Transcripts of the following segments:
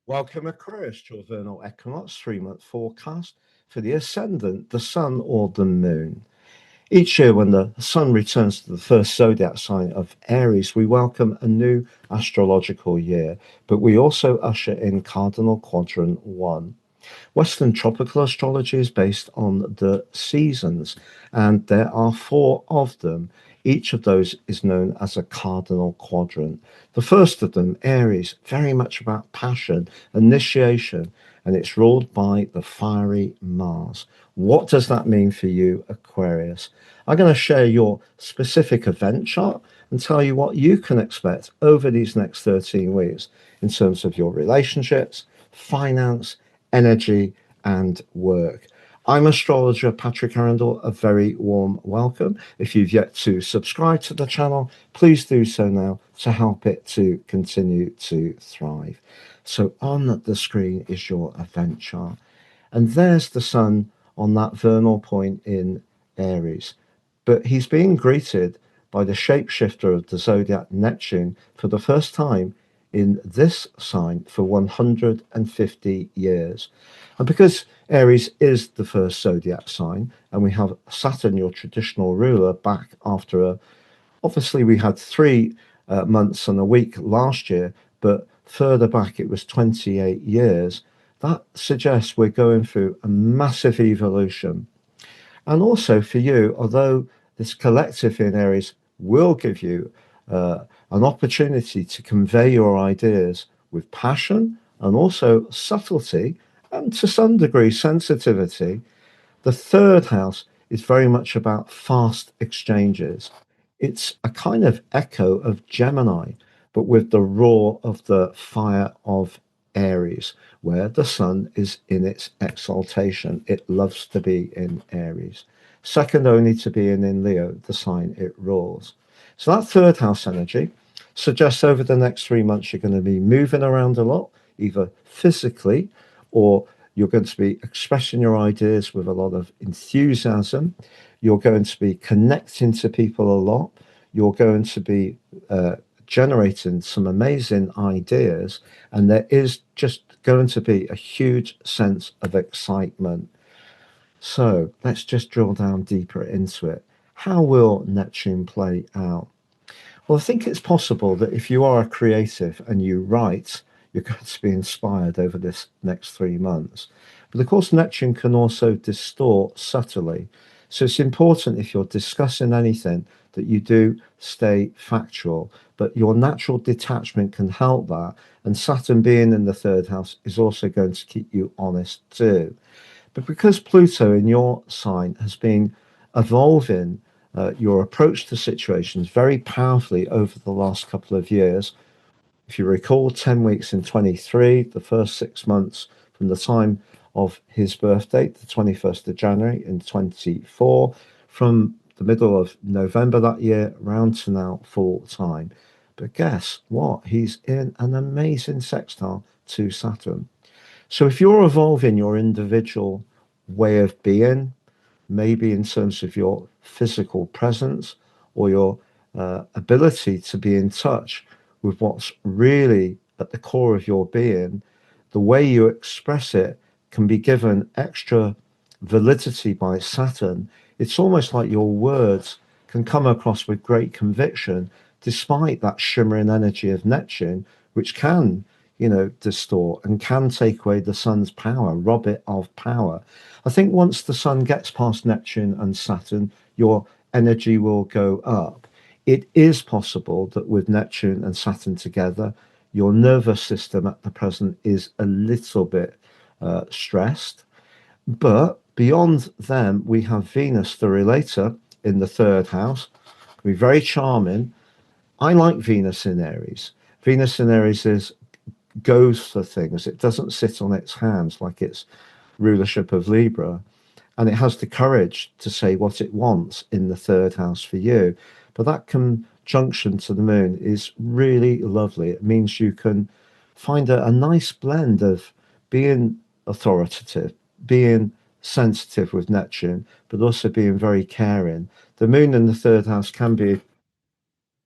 Welcome, Aquarius, to your Vernal Equinox 3-month forecast for the ascendant, the sun or the moon. Each year, when the sun returns to the first zodiac sign of Aries, we welcome a new astrological year, but we also usher in Cardinal Quadrant 1. Western tropical astrology is based on the seasons, and there are 4 of them. Each of those is known as a cardinal quadrant. The first of them, Aries, very much about passion, initiation, and it's ruled by the fiery Mars. What does that mean for you, Aquarius? I'm going to share your specific event chart and tell you what you can expect over these next 13 weeks in terms of your relationships, finance, energy, and work. I'm astrologer Patrick Arundell. A very warm welcome. If you've yet to subscribe to the channel, please do so now to help it to continue to thrive. So on the screen is your event chart, and there's the sun on that vernal point in Aries, but he's being greeted by the shapeshifter of the zodiac, Neptune, for the first time in this sign for 150 years. And because Aries is the first zodiac sign, and we have Saturn, your traditional ruler, back after obviously we had 3 months and a week last year, but further back it was 28 years. That suggests we're going through a massive evolution. And also for you, although this collective in Aries will give you an opportunity to convey your ideas with passion and also subtlety and to some degree sensitivity, the third house is very much about fast exchanges. It's a kind of echo of Gemini, but with the roar of the fire of Aries, where the sun is in its exaltation. It loves to be in Aries, second only to being in Leo, the sign it rules. So that third house energy suggests over the next 3 months you're going to be moving around a lot, either physically or you're going to be expressing your ideas with a lot of enthusiasm. You're going to be connecting to people a lot. You're going to be generating some amazing ideas, and there is just going to be a huge sense of excitement. So let's just drill down deeper into it. How will Neptune play out? Well, I think it's possible that if you are a creative and you write, you're going to be inspired over this next 3 months. But of course, Neptune can also distort subtly. So it's important if you're discussing anything that you do stay factual, but your natural detachment can help that. And Saturn being in the third house is also going to keep you honest too. But because Pluto in your sign has been evolving your approach to situations very powerfully over the last couple of years, if you recall, 10 weeks in 23, the first 6 months from the time of his birthday, the 21st of January in 24, from the middle of November that year round to now full time. But guess what? He's in an amazing sextile to Saturn. So if you're evolving your individual way of being, maybe in terms of your physical presence or your ability to be in touch with what's really at the core of your being, the way you express it can be given extra validity by Saturn. It's almost like your words can come across with great conviction, despite that shimmering energy of Neptune, which can, distort and can take away the sun's power, rob it of power. I think once the sun gets past Neptune and Saturn, your energy will go up. It is possible that with Neptune and Saturn together, your nervous system at the present is a little bit stressed. But beyond them, we have Venus, the relator, in the third house. Be very charming. I like Venus in Aries. Venus in Aries goes for things. It doesn't sit on its hands like its rulership of Libra. And it has the courage to say what it wants in the third house for you. But that conjunction to the moon is really lovely. It means you can find a nice blend of being authoritative, being sensitive with Neptune, but also being very caring. The moon in the third house can be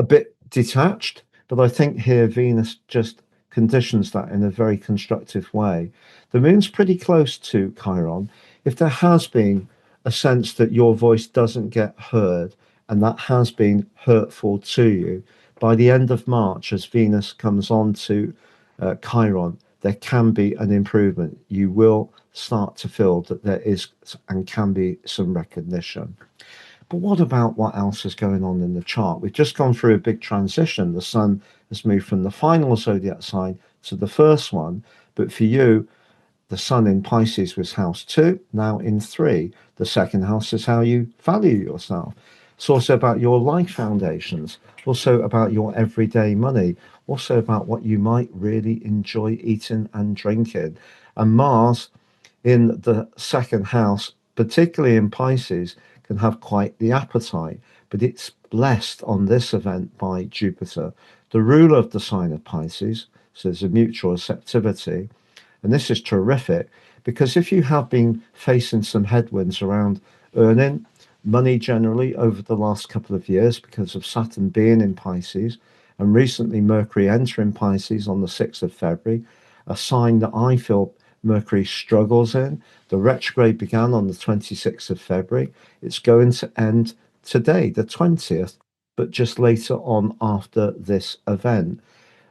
a bit detached, but I think here Venus just conditions that in a very constructive way. The moon's pretty close to Chiron. If there has been a sense that your voice doesn't get heard and that has been hurtful to you, by the end of March, as Venus comes on to Chiron, there can be an improvement. You will start to feel that there is and can be some recognition. But what about what else is going on in the chart? We've just gone through a big transition. The sun has moved from the final zodiac sign to the first one. But for you, the sun in Pisces was house 2, now in 3. The second house is how you value yourself. It's also about your life foundations, also about your everyday money, also about what you might really enjoy eating and drinking. And Mars in the second house, particularly in Pisces, can have quite the appetite, but it's blessed on this event by Jupiter, the ruler of the sign of Pisces. So there's a mutual receptivity. And this is terrific because if you have been facing some headwinds around earning money generally over the last couple of years because of Saturn being in Pisces and recently Mercury entering Pisces on the 6th of February, a sign that I feel Mercury struggles in. The retrograde began on the 26th of February. It's going to end today, the 20th, but just later on after this event.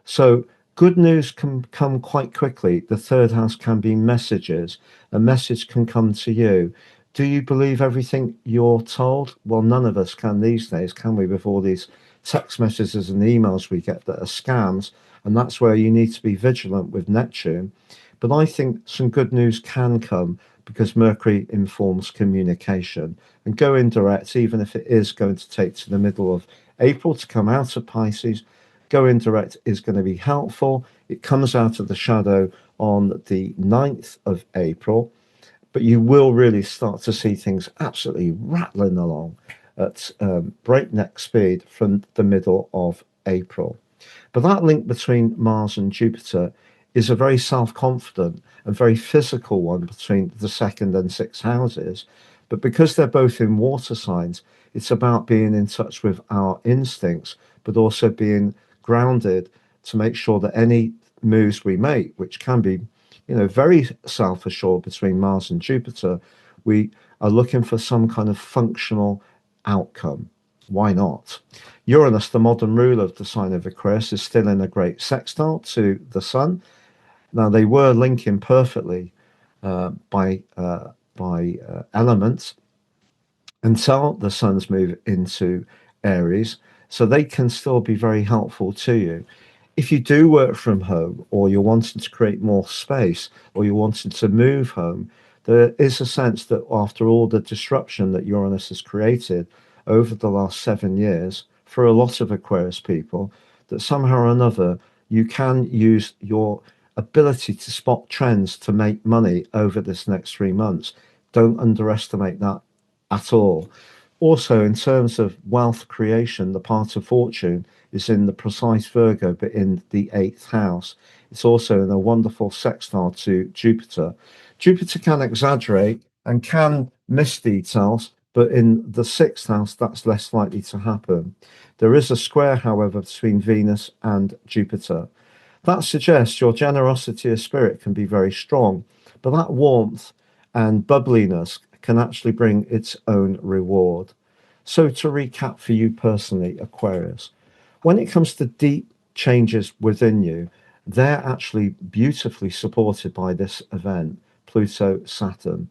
So good news can come quite quickly. The third house can be messages. A message can come to you. Do you believe everything you're told? Well, none of us can these days, can we, with all these text messages and emails we get that are scams? And that's where you need to be vigilant with Neptune. But I think some good news can come because Mercury informs communication. And go indirect, even if it is going to take to the middle of April to come out of Pisces, go indirect is going to be helpful. It comes out of the shadow on the 9th of April, but you will really start to see things absolutely rattling along at breakneck speed from the middle of April. But that link between Mars and Jupiter is a very self-confident and very physical one between the second and sixth houses. But because they're both in water signs, it's about being in touch with our instincts, but also being grounded to make sure that any moves we make, which can be, very self-assured between Mars and Jupiter, we are looking for some kind of functional outcome. Why not? Uranus, the modern ruler of the sign of Aquarius, is still in a great sextile to the sun. Now, they were linking perfectly by elements until the sun's move into Aries, so they can still be very helpful to you. If you do work from home, or you're wanting to create more space, or you're wanting to move home, there is a sense that after all the disruption that Uranus has created over the last 7 years, for a lot of Aquarius people, that somehow or another you can use your ability to spot trends to make money over this next 3 months. Don't underestimate that at all. Also, in terms of wealth creation, the part of fortune is in the precise Virgo, but in the 8th house. It's also in a wonderful sextile to Jupiter. Jupiter can exaggerate and can miss details, but in the 6th house, that's less likely to happen. There is a square, however, between Venus and Jupiter. That suggests your generosity of spirit can be very strong, but that warmth and bubbliness can actually bring its own reward. So to recap for you personally, Aquarius, when it comes to deep changes within you, they're actually beautifully supported by this event, Pluto, Saturn.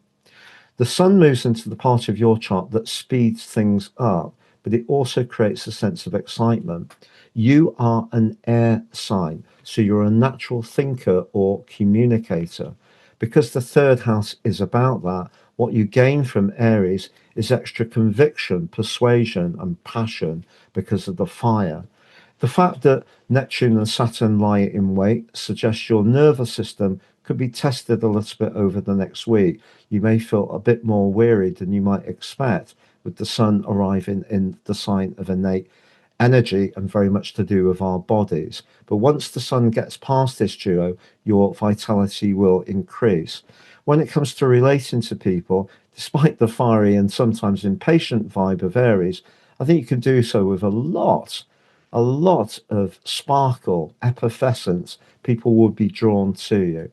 The sun moves into the part of your chart that speeds things up, but it also creates a sense of excitement. You are an air sign, so you're a natural thinker or communicator. Because the third house is about that, what you gain from Aries is extra conviction, persuasion, and passion because of the fire. The fact that Neptune and Saturn lie in wait suggests your nervous system could be tested a little bit over the next week. You may feel a bit more weary than you might expect with the sun arriving in the sign of innate energy and very much to do with our bodies. But once the sun gets past this duo, your vitality will increase. When it comes to relating to people, despite the fiery and sometimes impatient vibe of Aries, I think you can do so with a lot a lot of sparkle, effervescence. People will be drawn to you.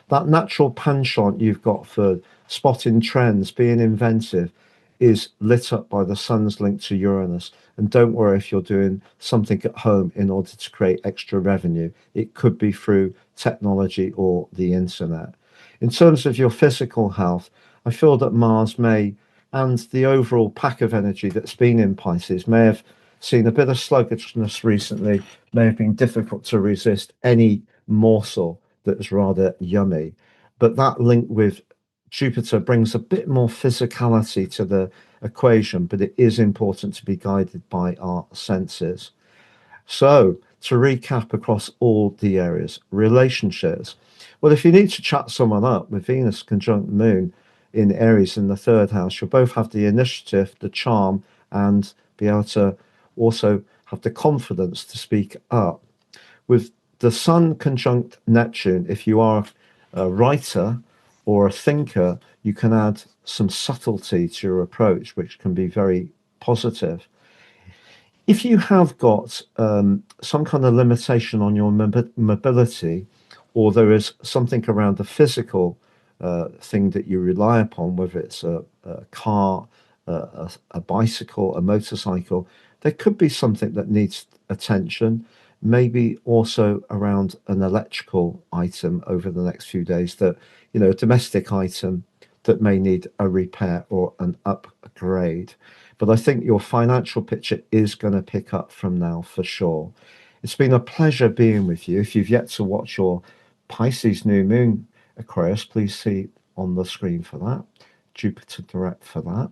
That natural penchant you've got for spotting trends, being inventive, is lit up by the sun's link to Uranus. And don't worry if you're doing something at home in order to create extra revenue. It could be through technology or the internet. In terms of your physical health, I feel that Mars may, and the overall pack of energy that's been in Pisces, may have seen a bit of sluggishness recently, may have been difficult to resist any morsel that is rather yummy. But that link with Jupiter brings a bit more physicality to the equation, but it is important to be guided by our senses. So, to recap across all the areas, relationships. Well, if you need to chat someone up with Venus conjunct Moon in Aries in the third house, you'll both have the initiative, the charm, and be able to also have the confidence to speak up. With the Sun conjunct Neptune, if you are a writer or a thinker, you can add some subtlety to your approach, which can be very positive. If you have got some kind of limitation on your mobility, or there is something around the physical thing that you rely upon, whether it's a car, a bicycle, a motorcycle, there could be something that needs attention, maybe also around an electrical item over the next few days that, a domestic item that may need a repair or an upgrade. But I think your financial picture is going to pick up from now for sure. It's been a pleasure being with you. If you've yet to watch your Pisces new moon, Aquarius, please see on the screen for that. Jupiter direct for that.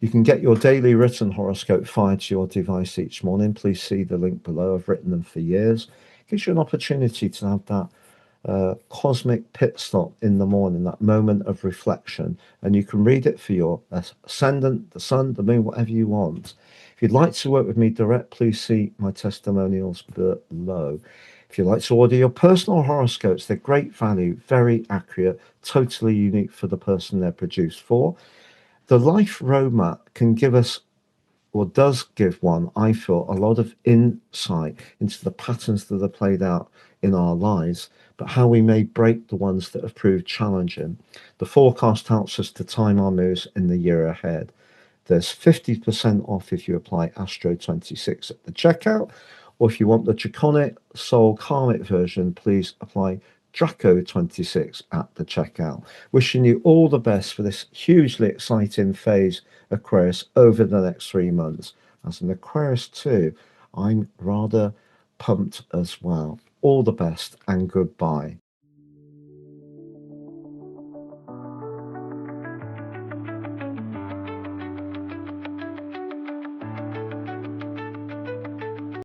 You can get your daily written horoscope fired to your device each morning. Please see the link below. I've written them for years. It gives you an opportunity to have that cosmic pit stop in the morning, that moment of reflection, and you can read it for your ascendant, the sun, the moon, whatever you want. If you'd like to work with me direct, please see my testimonials below. If you'd like to order your personal horoscopes, they're great value, very accurate, totally unique for the person they're produced for. The life roadmap can give us, or does give one, I feel, a lot of insight into the patterns that are played out in our lives, but how we may break the ones that have proved challenging. The forecast helps us to time our moves in the year ahead. There's 50% off if you apply Astro 26 at the checkout, or if you want the Draconic Soul Karmic version, please apply Draco 26 at the checkout. Wishing you all the best for this hugely exciting phase, Aquarius, over the next 3 months. As an Aquarius too, I'm rather pumped as well. All the best and goodbye.